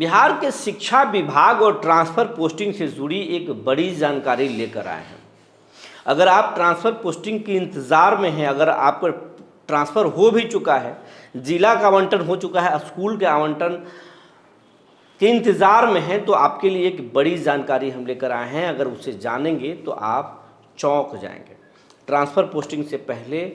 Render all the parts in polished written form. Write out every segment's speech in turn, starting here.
बिहार के शिक्षा विभाग और ट्रांसफ़र पोस्टिंग से जुड़ी एक बड़ी जानकारी लेकर आए हैं। अगर आप ट्रांसफ़र पोस्टिंग के इंतज़ार में हैं, अगर आपका ट्रांसफ़र हो भी चुका है, जिला का आवंटन हो चुका है, स्कूल के आवंटन के इंतज़ार में हैं, तो आपके लिए एक बड़ी जानकारी हम लेकर आए हैं। अगर उसे जानेंगे तो आप चौंक जाएंगे। ट्रांसफ़र पोस्टिंग से पहले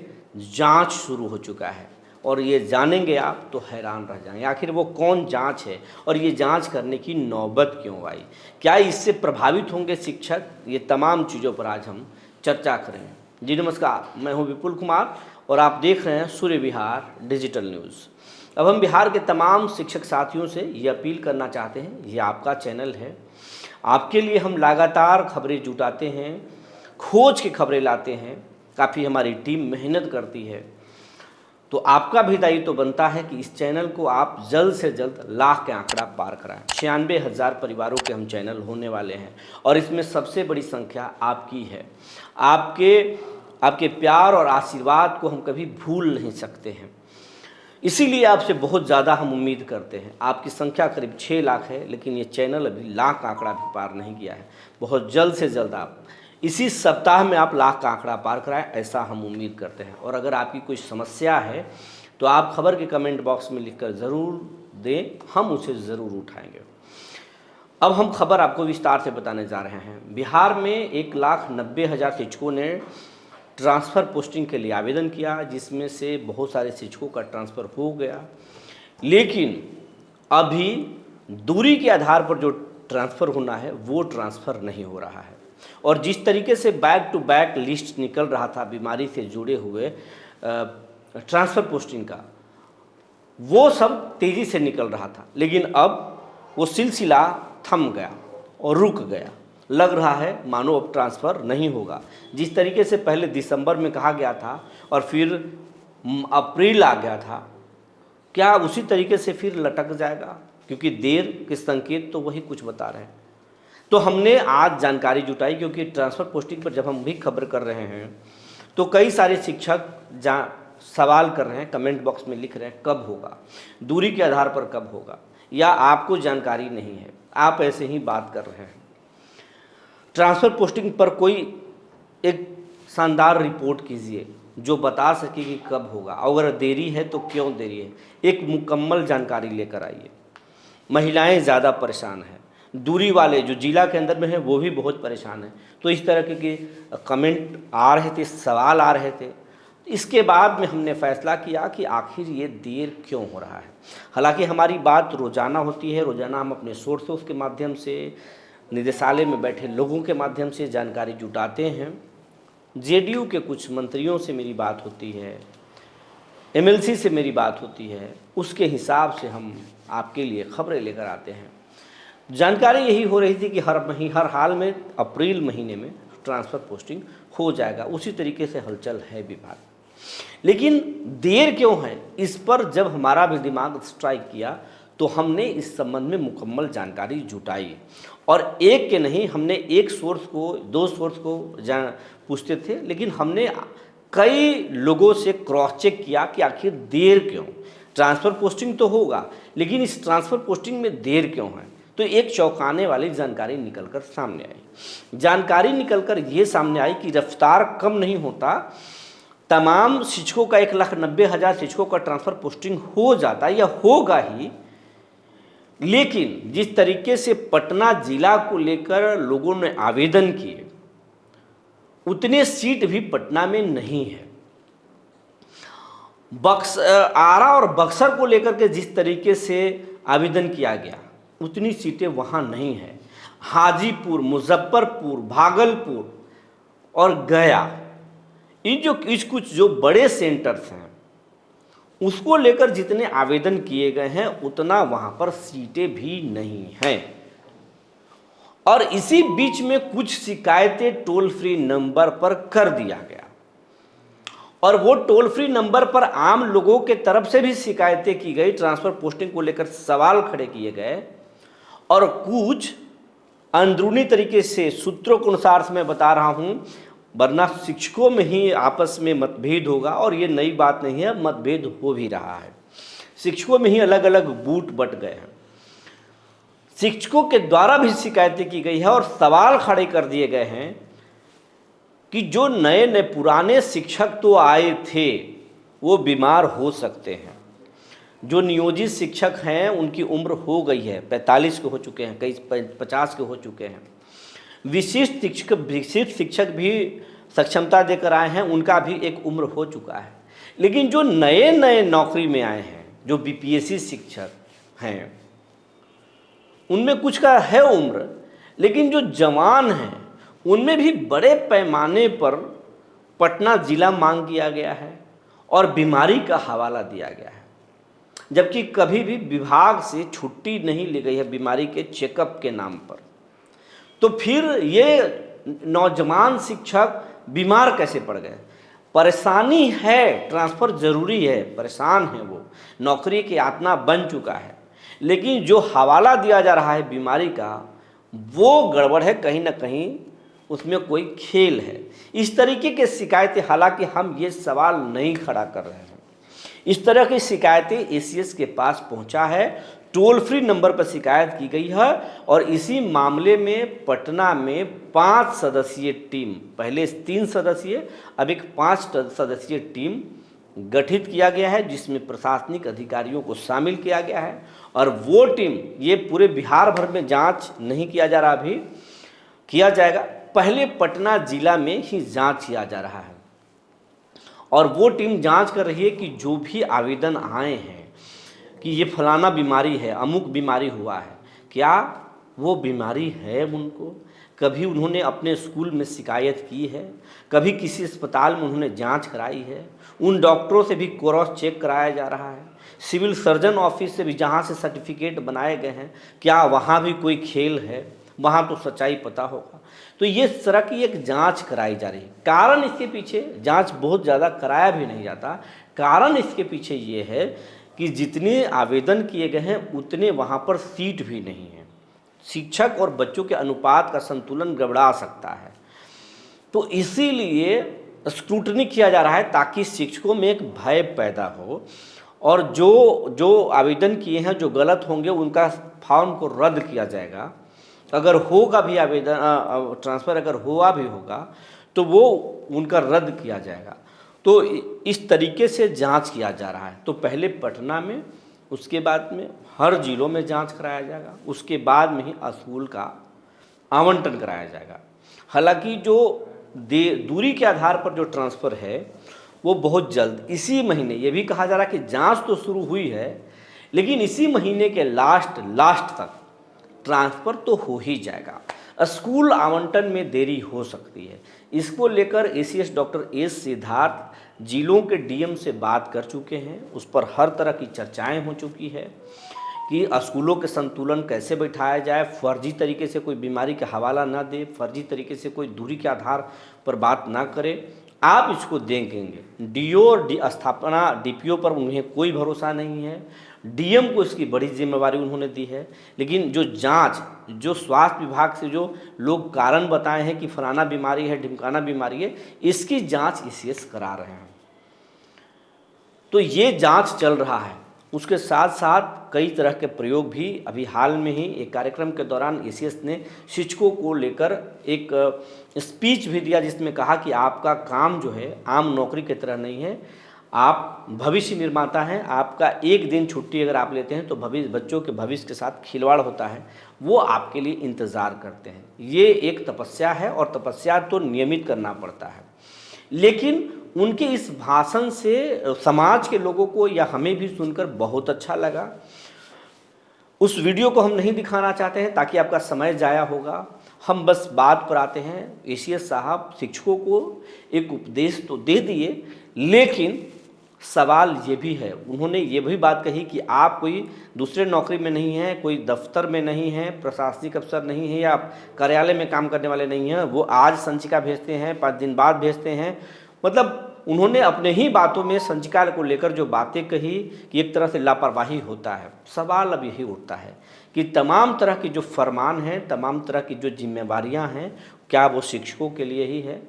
जांच शुरू हो चुका है और ये जानेंगे आप तो हैरान रह जाएंगे। आखिर वो कौन जांच है और ये जांच करने की नौबत क्यों आई? क्या इससे प्रभावित होंगे शिक्षक? ये तमाम चीज़ों पर आज हम चर्चा करेंगे। जी नमस्कार, मैं हूं विपुल कुमार और आप देख रहे हैं सूर्य विहार डिजिटल न्यूज़। अब हम बिहार के तमाम शिक्षक साथियों से ये अपील करना चाहते हैं, ये आपका चैनल है, आपके लिए हम लगातार खबरें जुटाते हैं, खोज की खबरें लाते हैं, काफ़ी हमारी टीम मेहनत करती है। तो आपका भी दायित्व तो बनता है कि इस चैनल को आप जल्द से जल्द लाख के आंकड़ा पार कराएं। 96,000 परिवारों के हम चैनल होने वाले हैं और इसमें सबसे बड़ी संख्या आपकी है। आपके प्यार और आशीर्वाद को हम कभी भूल नहीं सकते हैं, इसीलिए आपसे बहुत ज़्यादा हम उम्मीद करते हैं। आपकी संख्या करीब 6 लाख है, लेकिन ये चैनल अभी लाख का आंकड़ा भी पार नहीं किया है। बहुत जल्द से जल्द आप इसी सप्ताह में आप लाख का आंकड़ा पार कराएं, ऐसा हम उम्मीद करते हैं। और अगर आपकी कोई समस्या है तो आप खबर के कमेंट बॉक्स में लिखकर ज़रूर दें, हम उसे ज़रूर उठाएंगे। अब हम खबर आपको विस्तार से बताने जा रहे हैं। बिहार में 1,90,000 शिक्षकों ने ट्रांसफ़र पोस्टिंग के लिए आवेदन किया, जिसमें से बहुत सारे शिक्षकों का ट्रांसफ़र हो गया, लेकिन अभी दूरी के आधार पर जो ट्रांसफ़र होना है वो ट्रांसफ़र नहीं हो रहा है। और जिस तरीके से बैक टू बैक लिस्ट निकल रहा था बीमारी से जुड़े हुए ट्रांसफ़र पोस्टिंग का, वो सब तेज़ी से निकल रहा था, लेकिन अब वो सिलसिला थम गया और रुक गया। लग रहा है मानो अब ट्रांसफ़र नहीं होगा। जिस तरीके से पहले दिसंबर में कहा गया था और फिर अप्रैल आ गया था, क्या उसी तरीके से फिर लटक जाएगा? क्योंकि देर के संकेत तो वही कुछ बता रहे हैं। तो हमने आज जानकारी जुटाई, क्योंकि ट्रांसफ़र पोस्टिंग पर जब हम भी खबर कर रहे हैं तो कई सारे शिक्षक सवाल कर रहे हैं, कमेंट बॉक्स में लिख रहे हैं कब होगा, दूरी के आधार पर कब होगा, या आपको जानकारी नहीं है, आप ऐसे ही बात कर रहे हैं। ट्रांसफ़र पोस्टिंग पर कोई एक शानदार रिपोर्ट कीजिए जो बता सके कि कब होगा, अगर देरी है तो क्यों देरी है। एक मुकम्मल जानकारी लेकर आइए। महिलाएं ज़्यादा परेशान हैं, दूरी वाले जो जिला के अंदर में हैं वो भी बहुत परेशान हैं। तो इस तरह के कमेंट आ रहे थे, सवाल आ रहे थे। इसके बाद में हमने फैसला किया कि आखिर ये देर क्यों हो रहा है। हालांकि हमारी बात रोज़ाना होती है, रोज़ाना हम अपने सोर्सेस के माध्यम से, निदेशालय में बैठे लोगों के माध्यम से जानकारी जुटाते हैं। जेडीयू के कुछ मंत्रियों से मेरी बात होती है, एमएलसी से मेरी बात होती है, उसके हिसाब से हम आपके लिए खबरें लेकर आते हैं। जानकारी यही हो रही थी कि हर हाल में अप्रैल महीने में ट्रांसफ़र पोस्टिंग हो जाएगा। उसी तरीके से हलचल है विभाग, लेकिन देर क्यों है, इस पर जब हमारा भी दिमाग स्ट्राइक किया तो हमने इस संबंध में मुकम्मल जानकारी जुटाई। और एक के नहीं, हमने एक सोर्स को, दो सोर्स को पूछते थे, लेकिन हमने कई लोगों से क्रॉस चेक किया कि आखिर देर क्यों। ट्रांसफ़र पोस्टिंग तो होगा, लेकिन इस ट्रांसफ़र पोस्टिंग में देर क्यों है? तो एक चौंकाने वाली जानकारी निकलकर सामने आई। जानकारी निकलकर ये सामने आई कि रफ्तार कम नहीं होता, तमाम शिक्षकों का 1,90,000 शिक्षकों का ट्रांसफ़र पोस्टिंग हो जाता या होगा ही, लेकिन जिस तरीके से पटना जिला को लेकर लोगों ने आवेदन किए, उतने सीट भी पटना में नहीं है। आरा और बक्सर को लेकर के जिस तरीके से आवेदन किया गया, उतनी सीटें वहाँ नहीं है। हाजीपुर, मुजफ्फरपुर, भागलपुर और गया, कुछ जो बड़े सेंटर्स हैं, उसको लेकर जितने आवेदन किए गए हैं उतना वहाँ पर सीटें भी नहीं हैं। और इसी बीच में कुछ शिकायतें टोल फ्री नंबर पर कर दिया गया, और वो टोल फ्री नंबर पर आम लोगों के तरफ से भी शिकायतें की गई, ट्रांसफ़र पोस्टिंग को लेकर सवाल खड़े किए गए। और कुछ अंदरूनी तरीके से, सूत्रों के अनुसार से मैं बता रहा हूँ, वरना शिक्षकों में ही आपस में मतभेद होगा, और ये नई बात नहीं है, मतभेद हो भी रहा है। शिक्षकों में ही अलग अलग बूट बट गए हैं। शिक्षकों के द्वारा भी शिकायतें की गई है और सवाल खड़े कर दिए गए हैं कि जो नए नए पुराने शिक्षक तो आए थे वो बीमार हो सकते हैं। जो नियोजित शिक्षक हैं उनकी उम्र हो गई है, 45 के हो चुके हैं, कई 50 के हो चुके हैं। विशिष्ट शिक्षक भी सक्षमता देकर आए हैं, उनका भी एक उम्र हो चुका है। लेकिन जो नए नए नौकरी में आए हैं, जो बीपीएससी शिक्षक हैं, उनमें कुछ का है उम्र, लेकिन जो जवान हैं उनमें भी बड़े पैमाने पर पटना जिला मांग किया गया है और बीमारी का हवाला दिया गया है, जबकि कभी भी विभाग से छुट्टी नहीं ली गई है बीमारी के चेकअप के नाम पर। तो फिर ये नौजवान शिक्षक बीमार कैसे पड़ गए? परेशानी है, ट्रांसफ़र ज़रूरी है, परेशान है, वो नौकरी की यातना बन चुका है, लेकिन जो हवाला दिया जा रहा है बीमारी का वो गड़बड़ है, कहीं ना कहीं उसमें कोई खेल है। इस तरीके के शिकायतें, हालांकि हम ये सवाल नहीं खड़ा कर रहे हैं, इस तरह की शिकायतें एसीएस के पास पहुंचा है, टोल फ्री नंबर पर शिकायत की गई है और इसी मामले में पटना में 5 सदस्यीय टीम, पहले 3 सदस्यीय, अब एक 5 सदस्यीय टीम गठित किया गया है, जिसमें प्रशासनिक अधिकारियों को शामिल किया गया है। और वो टीम, ये पूरे बिहार भर में जांच नहीं किया जा रहा, अभी किया जाएगा, पहले पटना जिला में ही जांच किया जा रहा है। और वो टीम जांच कर रही है कि जो भी आवेदन आए हैं कि ये फलाना बीमारी है, अमुक बीमारी हुआ है, क्या वो बीमारी है उनको, कभी उन्होंने अपने स्कूल में शिकायत की है, कभी किसी अस्पताल में उन्होंने जांच कराई है, उन डॉक्टरों से भी क्रॉस चेक कराया जा रहा है, सिविल सर्जन ऑफिस से भी जहाँ से सर्टिफिकेट बनाए गए हैं, क्या वहाँ भी कोई खेल है, वहाँ तो सच्चाई पता होगा। तो ये तरह की एक जांच कराई जा रही है। कारण इसके पीछे, जांच बहुत ज़्यादा कराया भी नहीं जाता, कारण इसके पीछे ये है कि जितने आवेदन किए गए हैं उतने वहाँ पर सीट भी नहीं है। शिक्षक और बच्चों के अनुपात का संतुलन गड़बड़ा सकता है, तो इसीलिए स्क्रूटनी किया जा रहा है ताकि शिक्षकों में एक भय पैदा हो और जो आवेदन किए हैं जो गलत होंगे उनका फॉर्म को रद्द किया जाएगा। अगर होगा भी आवेदन ट्रांसफ़र अगर हुआ भी होगा तो वो उनका रद्द किया जाएगा। तो इस तरीके से जांच किया जा रहा है। तो पहले पटना में, उसके बाद में हर जिलों में जांच कराया जाएगा, उसके बाद में ही स्कूल का आवंटन कराया जाएगा। हालांकि जो दूरी के आधार पर जो ट्रांसफ़र है वो बहुत जल्द, इसी महीने, ये भी कहा जा रहा है कि जांच तो शुरू हुई है लेकिन इसी महीने के लास्ट तक ट्रांसफ़र तो हो ही जाएगा। स्कूल आवंटन में देरी हो सकती है। इसको लेकर एसीएस डॉक्टर एस सिद्धार्थ जिलों के डीएम से बात कर चुके हैं, उस पर हर तरह की चर्चाएं हो चुकी है कि स्कूलों के संतुलन कैसे बैठाया जाए, फर्जी तरीके से कोई बीमारी का हवाला ना दे, फर्जी तरीके से कोई दूरी के आधार पर बात ना करे। आप इसको देखेंगे, डीओ और स्थापना डीपीओ पर उन्हें कोई भरोसा नहीं है, डीएम को इसकी बड़ी जिम्मेवारी उन्होंने दी है, लेकिन जो जांच, जो स्वास्थ्य विभाग से जो लोग कारण बताए हैं कि फलाना बीमारी है, ढिमकाना बीमारी है, इसकी जांच एसीएस करा रहे हैं। तो ये जांच चल रहा है। उसके साथ साथ कई तरह के प्रयोग भी, अभी हाल में ही एक कार्यक्रम के दौरान एसीएस ने शिक्षकों को लेकर एक स्पीच भी दिया, जिसमें कहा कि आपका काम जो है आम नौकरी की तरह नहीं है, आप भविष्य निर्माता हैं, आपका एक दिन छुट्टी अगर आप लेते हैं तो बच्चों के भविष्य के साथ खिलवाड़ होता है, वो आपके लिए इंतज़ार करते हैं। ये एक तपस्या है और तपस्या तो नियमित करना पड़ता है। लेकिन उनके इस भाषण से समाज के लोगों को या हमें भी सुनकर बहुत अच्छा लगा। उस वीडियो को हम नहीं दिखाना चाहते हैं ताकि आपका समय ज़ाया होगा, हम बस बात पर आते हैं। एसीएस साहब शिक्षकों को एक उपदेश तो दे दिए, लेकिन सवाल ये भी है, उन्होंने ये भी बात कही कि आप कोई दूसरे नौकरी में नहीं हैं, कोई दफ्तर में नहीं हैं, प्रशासनिक अफसर नहीं है या आप कार्यालय में काम करने वाले नहीं हैं, वो आज संचिका भेजते हैं, 5 दिन बाद भेजते हैं। मतलब उन्होंने अपने ही बातों में संचिका को लेकर जो बातें कही कि एक तरह से लापरवाही होता है। सवाल अब यही उठता है कि तमाम तरह की जो फरमान हैं, तमाम तरह की जो जिम्मेवारियां हैं, क्या वो शिक्षकों के लिए ही है?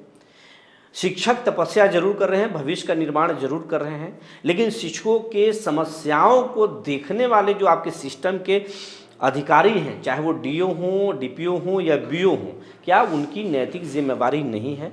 शिक्षक तपस्या जरूर कर रहे हैं, भविष्य का निर्माण जरूर कर रहे हैं, लेकिन शिक्षकों के समस्याओं को देखने वाले जो आपके सिस्टम के अधिकारी हैं, चाहे वो डीओ हों, डीपीओ हों या बीओ हों, क्या उनकी नैतिक जिम्मेवारी नहीं है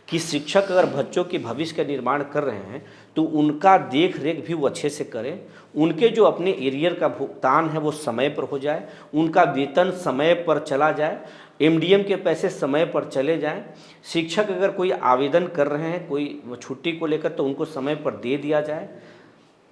कि शिक्षक अगर बच्चों के भविष्य का निर्माण कर रहे हैं तो उनका देख रेख भी वो अच्छे से करें, उनके जो अपने एरियर का भुगतान है वो समय पर हो जाए, उनका वेतन समय पर चला जाए, एमडीएम के पैसे समय पर चले जाएं। शिक्षक अगर कोई आवेदन कर रहे हैं कोई छुट्टी को लेकर तो उनको समय पर दे दिया जाए।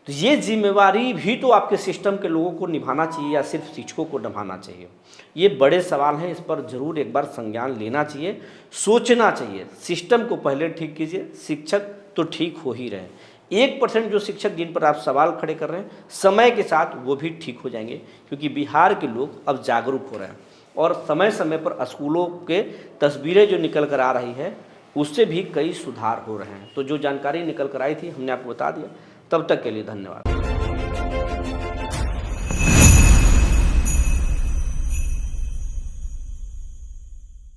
तो ये जिम्मेवारी भी तो आपके सिस्टम के लोगों को निभाना चाहिए या सिर्फ शिक्षकों को निभाना चाहिए? ये बड़े सवाल हैं, इस पर ज़रूर एक बार संज्ञान लेना चाहिए, सोचना चाहिए। सिस्टम को पहले ठीक कीजिए, शिक्षक तो ठीक हो ही रहे हैं। 1% जो शिक्षक जिन पर आप सवाल खड़े कर रहे हैं, समय के साथ वो भी ठीक हो जाएंगे, क्योंकि बिहार के लोग अब जागरूक हो रहे हैं और समय समय पर स्कूलों के तस्वीरें जो निकल कर आ रही है उससे भी कई सुधार हो रहे हैं। तो जो जानकारी निकल कर आई थी हमने आपको बता दिया। तब तक के लिए धन्यवाद।